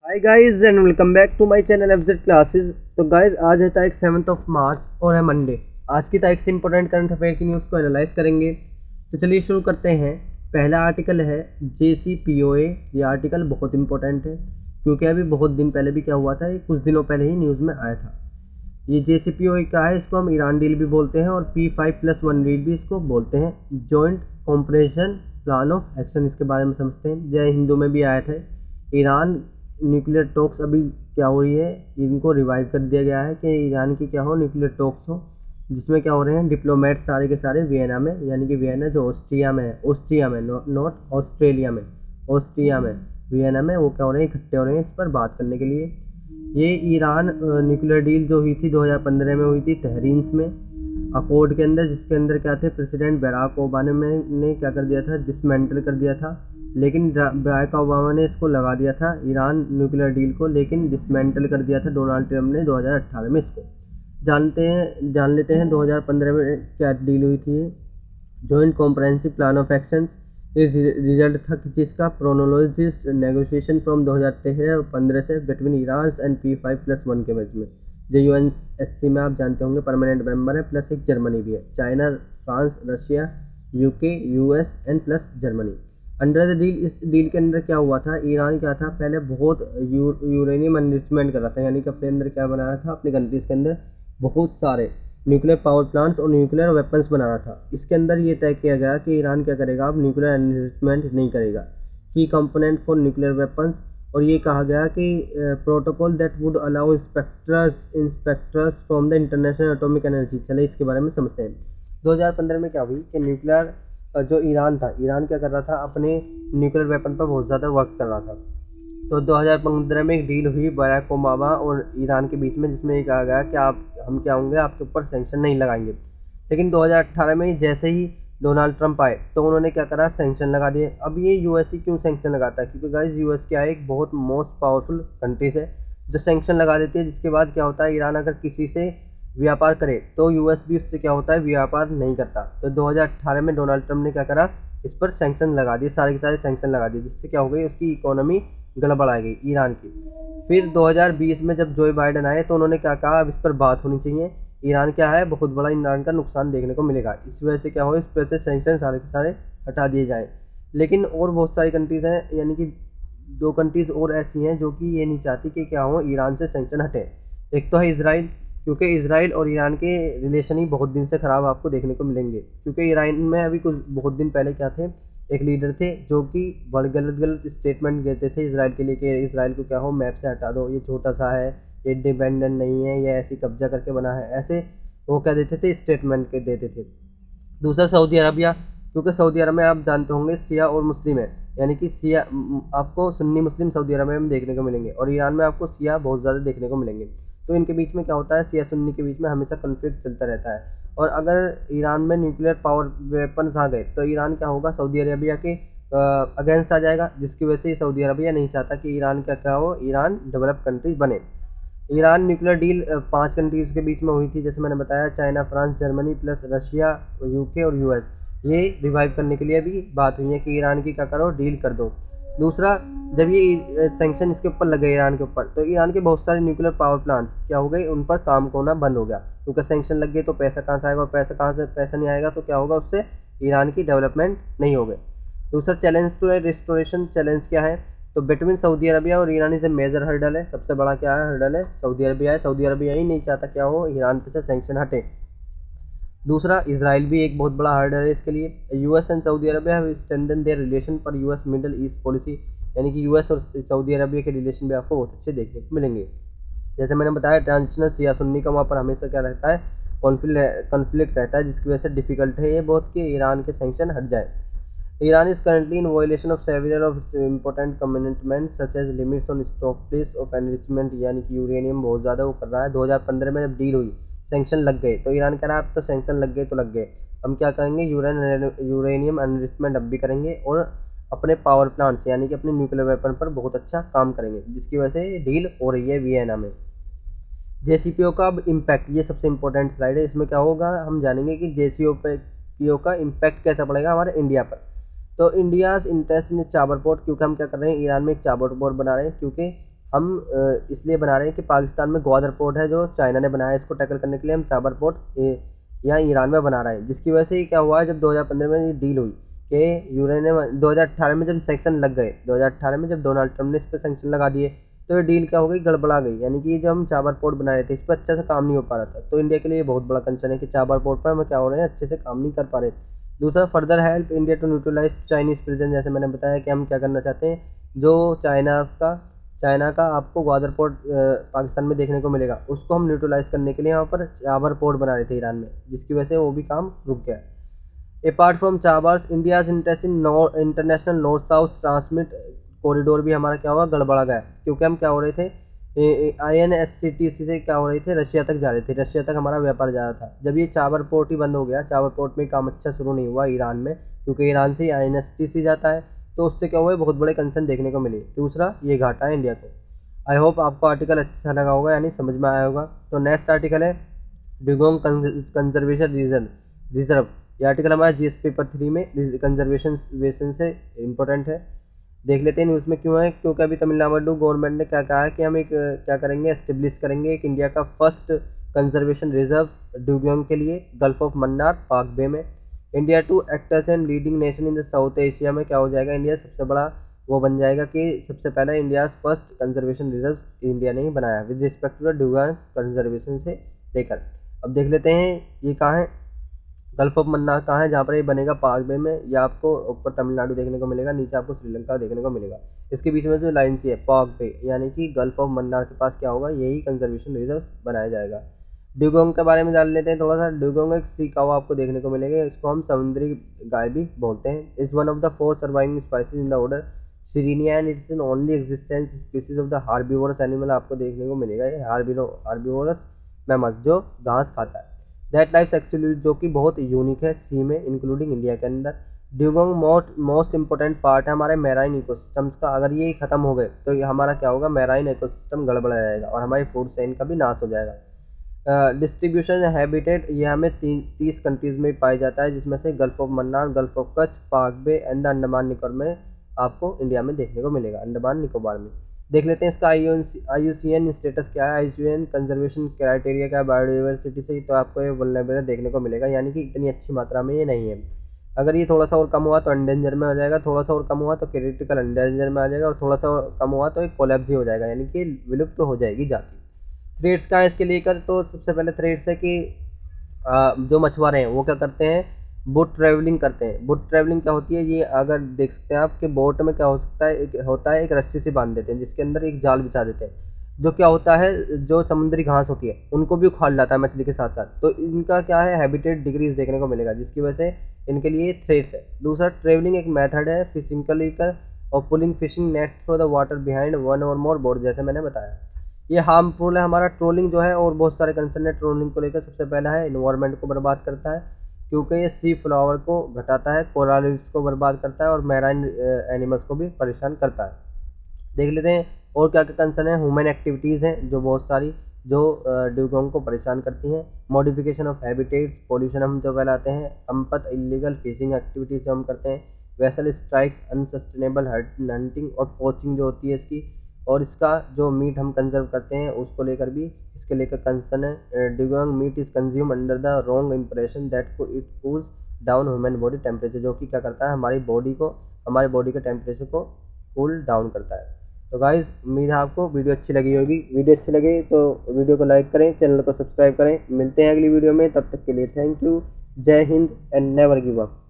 Hi guys and welcome back to my channel FZ classes. तो guys आज है तारीख 7 मार्च और है मंडे। आज की तारीख से इंपॉर्टेंट करंट अफेयर की न्यूज़ को एनालाइज करेंगे। तो चलिए शुरू करते हैं। पहला आर्टिकल है JCPOA। ये आर्टिकल बहुत इंपॉर्टेंट है क्योंकि अभी बहुत दिन पहले भी क्या हुआ था, ये कुछ दिनों पहले ही न्यूज़ में आया था। ये JCPOA क्या है, इसको हम ईरान डील भी बोलते हैं और P5+1 डील भी इसको बोलते हैं। Joint compression plan of action, इसके बारे में समझते हैं। जय हिंदू में भी आया था। ईरान न्यूक्लियर टॉक्स अभी क्या हो रही है, इनको रिवाइव कर दिया गया है कि ईरान की क्या हो, न्यूक्लियर टॉक्स हो, जिसमें क्या हो रहे हैं डिप्लोमेट सारे के सारे वियना में, यानी कि वियना जो ऑस्ट्रिया में है, ऑस्ट्रिया में नॉट ऑस्ट्रेलिया में, ऑस्ट्रिया में वियना में, वो क्या हो रहे हैं, इकट्ठे हो रहे हैं इस पर बात करने के लिए। ये ईरान न्यूक्लियर डील जो हुई थी 2015 में हुई थी तेहरीन में अकॉर्ड के अंदर, जिसके अंदर क्या थे, प्रेसिडेंट बराक ओबामा ने क्या कर दिया था, डिसमेंटल कर दिया था। लेकिन बराक ओबामा ने इसको लगा दिया था ईरान न्यूक्लियर डील को, लेकिन डिसमेंटल कर दिया था डोनाल्ड ट्रम्प ने 2018 में इसको। जान लेते हैं 2015 में क्या डील हुई थी। Joint comprehensive plan of action result था जिसका प्रोनोलॉजिस्ट नेगोशिएशन फ्रॉम 2013 और 15 से बिटवीन ईरान एंड P5+1 के बीच में। जो UNSC में आप जानते होंगे परमानेंट मेंबर है, प्लस एक जर्मनी भी है, China, France, Russia, UK, US and plus Germany. Under the deal, इस डील के अंदर क्या हुआ था, ईरान क्या था, पहले बहुत यूरेनियम एनरिचमेंट कर रहा था, यानी कि अपने अंदर क्या बना रहा था, अपनी कंट्रीज के अंदर बहुत सारे न्यूक्लियर पावर प्लांट्स और न्यूक्लियर वेपन्स बना रहा था। इसके अंदर ये तय किया गया कि ईरान क्या करेगा, अब न्यूक्लियर एनरिचमेंट नहीं करेगा, की कंपोनेंट फॉर न्यूक्लियर वेपन्स। और ये कहा गया कि protocol that would allow inspectors from the international atomic energy. चले इसके बारे में समझते हैं। 2015 में क्या हुई कि न्यूक्लियर जो ईरान था, ईरान क्या कर रहा था, अपने न्यूक्लियर वेपन पर बहुत ज़्यादा वर्क कर रहा था। तो 2015 में एक डील हुई बराक ओबामा और ईरान के बीच में, जिसमें ये कहा गया कि हम क्या होंगे, आपके ऊपर सैंक्शन नहीं लगाएंगे। लेकिन 2018 में जैसे ही डोनाल्ड ट्रंप आए तो उन्होंने क्या करा, सैंक्शन लगा दिए। अब ये यूएसए क्यों सैंक्शन लगाता है, क्योंकि गाइस यूएस क्या है, एक बहुत मोस्ट पावरफुल कंट्रीज है जो सैंक्शन लगा देती है, जिसके बाद क्या होता है, ईरान अगर किसी से व्यापार करे तो यूएस भी उससे क्या होता है, व्यापार नहीं करता। तो 2018 में डोनाल्ड ट्रंप ने क्या करा, इस पर सैंक्शन लगा दिए, सारे के सारे सैंक्शन लगा दिए, जिससे क्या हो गई, उसकी इकोनॉमी गड़बड़ आ गई ईरान की। फिर 2020 में जब जो बाइडेन आए तो उन्होंने क्या कहा, अब इस पर बात होनी चाहिए, ईरान क्या है, बहुत बड़ा ईरान का नुकसान देखने को मिलेगा, इस वजह से क्या हो, इस वजह से सैंक्शन सारे के सारे हटा दिए जाएँ। लेकिन और बहुत सारी कंट्रीज़ हैं, यानी कि 2 कंट्रीज़ और ऐसी हैं जो कि ये नहीं चाहती कि क्या हो, ईरान से सैंक्शन हटे। एक तो है इसराइल, क्योंकि इसराइल और ईरान के रिलेशन ही बहुत दिन से ख़राब आपको देखने को मिलेंगे। क्योंकि ईरान में अभी कुछ बहुत दिन पहले क्या थे, एक लीडर थे जो कि बड़े गलत स्टेटमेंट देते थे इसराइल के लिए कि इसराइल को क्या हो, मैप से हटा दो, ये छोटा सा है, ये डिपेंडेंट नहीं है, ये ऐसी कब्जा करके बना है, ऐसे वो क्या देते थे, स्टेटमेंट के देते थे। दूसरा सऊदी अरबिया, क्योंकि सऊदी अरब में आप जानते होंगे शिया और मुस्लिम है, यानी कि शिया आपको सुन्नी मुस्लिम सऊदी अरबिया में देखने को मिलेंगे और ईरान में आपको शिया बहुत ज़्यादा देखने को मिलेंगे। तो इनके बीच में क्या होता है, शिया सुन्नी के बीच में हमेशा कन्फ्लिक्ट चलता रहता है। और अगर ईरान में न्यूक्लियर पावर वेपन्स आ गए तो ईरान क्या होगा, सऊदी अरबिया के अगेंस्ट आ जाएगा, जिसकी वजह से सऊदी अरबिया नहीं चाहता कि ईरान का क्या हो, ईरान डेवलप कंट्री बने। ईरान न्यूक्लियर डील 5 कंट्रीज़ के बीच में हुई थी, जैसे मैंने बताया, China, France, Germany plus Russia, UK और US। ये रिवाइव करने के लिए भी बात हुई है कि ईरान की क्या करो, डील कर दो। दूसरा, जब ये सैंक्शन इसके ऊपर लगे ईरान के ऊपर, तो ईरान के बहुत सारे न्यूक्लियर पावर प्लांट्स क्या हो गए, उन पर काम होना बंद हो गया, क्योंकि सैंक्शन लग गए तो पैसा कहाँ से आएगा, और पैसा नहीं आएगा तो क्या होगा, उससे ईरान की डेवलपमेंट नहीं होगी। दूसरा चैलेंज टू रिस्टोरेशन चैलेंज क्या है, तो बिटवीन सऊदी अरबिया और Iran is a major hurdle है, सबसे बड़ा क्या है, हर्डल है सऊदी अरबिया है। सऊदी अरबिया ही नहीं चाहता क्या हो, ईरान पे से सैंक्शन हटे। दूसरा, इसराइल भी एक बहुत बड़ा हर्डल है इसके लिए। US and Saudi Arabia have strengthen there relation पर US मिडल ईस्ट पॉलिसी, यानी कि US और सऊदी अरबिया के रिलेशन भी आपको बहुत अच्छे देखने को मिलेंगे। जैसे मैंने बताया, ट्रांजिशनल शिया सुन्नी का वहाँ पर हमेशा क्या रहता है, कॉन्फ्लिक्ट रहता है, जिसकी वजह से डिफिकल्ट है ये बहुत कि ईरान के सैंक्शन हट जाए। Iran is currently in violation of several of its important commitments such as limits on stock place of enrichment, यानी कि यूरेनियम बहुत ज़्यादा वो कर रहा है। 2015 में जब डील हुई, सैंक्शन लग गए, तो ईरान कह रहा है अब तो सैंक्शन लग गए तो लग गए, हम क्या करेंगे, यूरेनियम एनरिचमेंट अब भी करेंगे और अपने पावर प्लांट्स यानी कि अपने न्यूक्लियर वेपन पर बहुत अच्छा काम करेंगे, जिसकी वजह से डील हो रही है वियना में। JCPOA का अब इम्पैक्ट, ये सबसे इंपॉर्टेंट स्लाइड है, इसमें क्या होगा, हम जानेंगे कि JCPOA का इम्पैक्ट कैसा पड़ेगा हमारे इंडिया पर। तो इंडिया इंटरेस्ट इन चाबर पोर्ट, क्योंकि हम क्या कर रहे हैं, ईरान में एक चाबर पोर्ट बना रहे हैं, क्योंकि हम इसलिए बना रहे हैं कि पाकिस्तान में ग्वादर पोर्ट है जो चाइना ने बनाया है, इसको टैकल करने के लिए हम चाबर पोर्ट यहाँ ईरान में बना रहे हैं। जिसकी वजह से क्या हुआ है, जब 2015 में ये डील हुई कि यूरेनियम 2018 में जब सेक्शन लग गए, 2018 में जब डोनाल्ड ट्रम्प ने इस पर सेंक्शन लगा दिए तो ये डील क्या हो गई, गड़बड़ा गई। यानी कि जो हम चाबर पोर्ट बना रहे थे इस पर अच्छे से काम नहीं हो पा रहा था। तो इंडिया के लिए बहुत बड़ा कंसर्न है कि चाबर पोर्ट पर हम क्या हो रहे हैं, अच्छे से काम नहीं कर पा रहे। दूसरा, further help India to neutralise Chinese presence. जैसे मैंने बताया कि हम क्या करना चाहते हैं, जो चाइना का आपको ग्वादर पोर्ट पाकिस्तान में देखने को मिलेगा, उसको हम न्यूट्रलाइज करने के लिए यहाँ पर चाबर पोर्ट बना रहे थे ईरान में, जिसकी वजह से वो भी काम रुक गया। Apart from Chabahar's, India's interest in international north south transmit corridor भी हमारा क्या हुआ, गड़बड़ा गया। क्योंकि हम क्या हो रहे थे, INSCTC से क्या हो रहे थे, रशिया तक जा रहे थे, रशिया तक हमारा व्यापार जा रहा था। जब ये चाबर पोर्ट ही बंद हो गया, चाबर पोर्ट में काम अच्छा शुरू नहीं हुआ ईरान में, क्योंकि ईरान से INSTC जाता है, तो उससे क्या हुआ है, बहुत बड़े कंसर्न देखने को मिले। दूसरा, ये घाटा है इंडिया को। आई होप आपको आर्टिकल अच्छा लगा होगा, यानी समझ में आया होगा। तो नेक्स्ट आर्टिकल है डुगोंग कंजर्वेशन रिजर्व। ये आर्टिकल हमारा GS पेपर 3 में कंजर्वेशन से इम्पोर्टेंट है। देख लेते हैं न्यूज़ में क्यों है। क्योंकि अभी तमिलनाडु गवर्नमेंट ने क्या कहा है कि हम एक क्या करेंगे, एस्टेब्लिश करेंगे एक इंडिया का फर्स्ट कंजर्वेशन रिजर्व डुगोंग के लिए gulf of Mannar Palk bay में। India to actors and leading nation in the South Asia में क्या हो जाएगा, इंडिया सबसे बड़ा वो बन जाएगा कि सबसे पहला India first conservation reserve India ने ही बनाया with respect to the dugong conservation से लेकर। अब देख लेते हैं ये कहाँ है, गल्फ ऑफ मन्नार कहाँ है, जहाँ पर ये बनेगा पाक बे में। या आपको ऊपर तमिलनाडु देखने को मिलेगा, नीचे आपको श्रीलंका देखने को मिलेगा। इसके बीच में जो लाइन सी है पाक बे, यानी कि गल्फ ऑफ मन्नार के पास क्या होगा, यही कंजर्वेशन रिजर्व बनाया जाएगा। डुगोंग के बारे में जान लेते हैं थोड़ा सा। डुगोंग एक सी कावा आपको देखने को मिलेगा, इसको हम समुद्री गाय भी बोलते हैं। Is one of the 4 surviving species in the order Sirenia and it's an only existence species of the herbivorous animal. आपको देखने को मिलेगा ये हार्बीवोरस मैमल्स जो घास खाता है। दैट लाइफ एक्चुअली जो कि बहुत यूनिक है सी में, इंक्लूडिंग इंडिया के अंदर। डुगोंग मोस्ट इंपॉर्टेंट पार्ट है हमारे मैराइन इकोसिस्टम्स का। अगर ये खत्म हो गए तो ये हमारा क्या होगा, मैराइन इकोसिस्टम गड़बड़ा जाएगा और हमारी फूड चेन का भी नाश हो जाएगा। डिस्ट्रीब्यूशन हैबिटेट, ये हमें 30 कंट्रीज़ में पाया जाता है, जिसमें से gulf of Mannar, gulf of Kutch, पाक बे एंड द अंडमान निकोबार में आपको इंडिया में देखने को मिलेगा, अंडमान निकोबार में। देख लेते हैं इसका IUCN स्टेटस क्या है, IUCN कंजर्वेशन क्राइटेरिया क्या है बायोडाइवर्सिटी से। तो आपको ये वल्नरेबल देखने को मिलेगा, यानी कि इतनी अच्छी मात्रा में ये नहीं है। अगर ये थोड़ा सा और कम हुआ तो एंडेंजर में हो जाएगा, थोड़ा सा और कम हुआ तो क्रिटिकल एंडेंजर में आ जाएगा, और थोड़ा सा और कम हुआ तो एक कोलैप्स ही हो जाएगा, यानी कि विलुप्त तो हो जाएगी जाति। थ्रेड्स कहाँ है इसके लेकर, तो सबसे पहले थ्रेड्स है कि जो मछुआरे हैं वो क्या करते हैं, बोट ट्रैवलिंग करते हैं। बोट ट्रैवलिंग क्या होती है, ये अगर देख सकते हैं आप कि बोट में क्या हो सकता है, एक रस्सी से बांध देते हैं, जिसके अंदर एक जाल बिछा देते हैं। जो क्या होता है, जो समुद्री घास होती है उनको भी उखाड़ लाता है मछली के साथ साथ। तो इनका क्या है, हैबिटेट डिक्रीज देखने को मिलेगा, जिसकी वजह से इनके लिए थ्रेट्स है। दूसरा, ट्रेवलिंग एक मेथड है फिशिंग को लेकर और pulling fishing net through the water behind one और मोर बोट, जैसे मैंने बताया। ये हार्मफुल है हमारा ट्रोलिंग जो है, और बहुत सारे कंसर्न है ट्रोलिंग को लेकर। सबसे पहला है इन्वायरमेंट को बर्बाद करता है, क्योंकि ये सी फ्लावर को घटाता है, कोरल रीफ्स को बर्बाद करता है, और मैराइन एनिमल्स को भी परेशान करता है। देख लेते हैं और क्या क्या कंसर्न है। ह्यूमन एक्टिविटीज़ हैं जो बहुत सारी जो डुगोंग को परेशान करती हैं। मॉडिफिकेशन ऑफ हैबिटेट्स, पोल्यूशन हम जो फैलाते हैं, अंपत इलीगल फिशिंग एक्टिविटीज़ जो हम करते हैं, वेसल स्ट्राइक्स, अनसस्टेनेबल हंटिंग और पोचिंग जो होती है इसकी, और इसका जो मीट हम कंजर्व करते हैं उसको लेकर भी इसके लेकर कंसर्न है। Dugong meat is consume under the wrong impression that it cools down human body temperature, जो कि क्या करता है, हमारी बॉडी के टेम्परेचर को कूल डाउन करता है। तो गाइस, उम्मीद है आपको वीडियो अच्छी लगी होगी। वीडियो अच्छी लगे तो वीडियो को लाइक करें, चैनल को सब्सक्राइब करें। मिलते हैं अगली वीडियो में, तब तक के लिए थैंक यू। जय Hind and never give up.